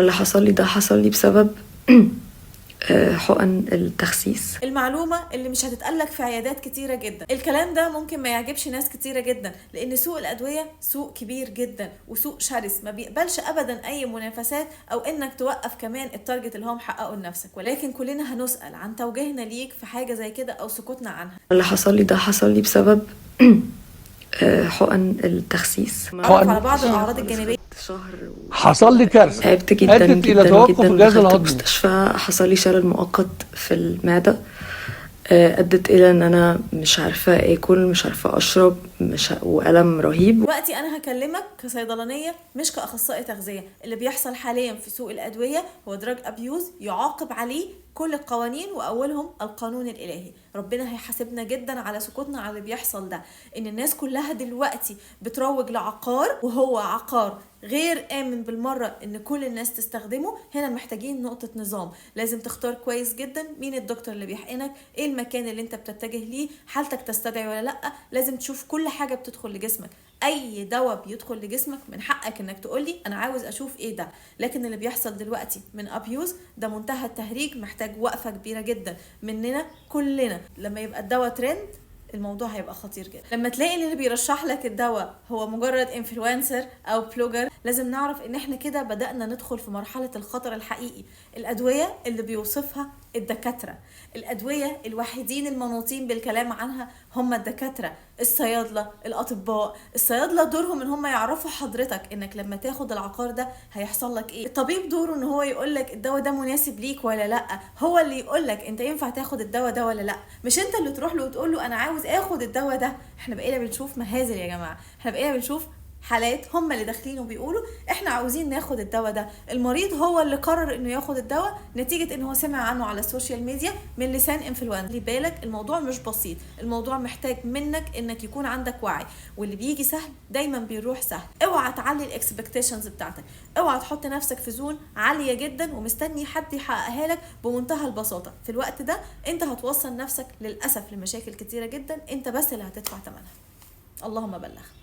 اللي حصل لي ده حصل لي بسبب حقن التخسيس. المعلومة اللي مش هتتقلك في عيادات كتيرة جدا. الكلام ده ممكن ما يعجبش ناس كتيرة جدا، لان سوق الادوية سوق كبير جدا وسوق شرس ما بيقبلش ابدا اي منافسات او انك توقف كمان التارجت اللي هو محققه لنفسك. ولكن كلنا هنسأل عن توجيهنا ليك في حاجة زي كده او سكوتنا عنها. اللي حصل لي ده حصل لي بسبب حقن التخسيس. على بعض الاعراض الجانبية. شهر حصل لي كارثه تعبت جدا ادت الى جدا توقف جدا، الجهاز دخلت الهضمي. المستشفى، حصل لي شلل مؤقت في المعدة، ادت الى ان انا مش عارفة اكل، مش عارفة اشرب، والم رهيب. دلوقتي انا هكلمك كصيدلانيه مش كاخصائي تغذيه. اللي بيحصل حاليا في سوق الادويه هو دراج ابيوز يعاقب عليه كل القوانين، واولهم القانون الالهي. ربنا هيحاسبنا جدا على سكوتنا على اللي بيحصل ده. ان الناس كلها دلوقتي بتروج لعقار وهو عقار غير آمن بالمرة ان كل الناس تستخدمه. هنا محتاجين نقطة نظام. لازم تختار كويس جدا مين الدكتور اللي بيحقنك، ايه المكان اللي انت بتتجه ليه، حالتك تستدعي ولا لا. لازم تشوف كل حاجة بتدخل لجسمك. اي دواء بيدخل لجسمك من حقك انك تقولي انا عاوز اشوف ايه ده. لكن اللي بيحصل دلوقتي من ابيوز ده منتهى التهريج، محتاج وقفة كبيرة جدا مننا كلنا. لما يبقى الدواء ترند الموضوع هيبقى خطير جدا. لما تلاقي اللي بيرشح لك الدواء هو مجرد انفلونسر او بلوجر، لازم نعرف ان احنا كده بدأنا ندخل في مرحلة الخطر الحقيقي. الادوية اللي بيوصفها الدكاترة، الادوية الوحيدين المنوطين بالكلام عنها هم الدكاترة، الصيادلة، الاطباء. الصيادلة دورهم ان هم يعرفوا حضرتك انك لما تاخد العقار ده هيحصل لك ايه. الطبيب دوره ان هو يقولك الدواء ده مناسب ليك ولا لا، هو اللي يقولك انت ينفع تاخد الدواء ده ولا لا، مش انت اللي تروح له وتقول له انا عاوز اخد الدواء ده. احنا بقينا بنشوف مهازل يا جماعة، احنا بقينا بنشوف حالات هم اللي داخلين وبيقولوا احنا عاوزين ناخد الدواء ده. المريض هو اللي قرر انه ياخد الدواء نتيجة انه هو سمع عنه على السوشيال ميديا من لسان انفلونسر. لي بالك الموضوع مش بسيط، الموضوع محتاج منك انك يكون عندك وعي، واللي بيجي سهل دايما بيروح سهل. اوعى تعلي الاكسبكتيشنز بتاعتك، اوعى تحط نفسك في زون عالية جدا ومستني حد يحققها لك بمنتهى البساطة. في الوقت ده انت هتوصل نفسك للأسف لمشاكل كتيرة جدا، انت بس اللي هتدفع ثمنها. اللهم بلغت.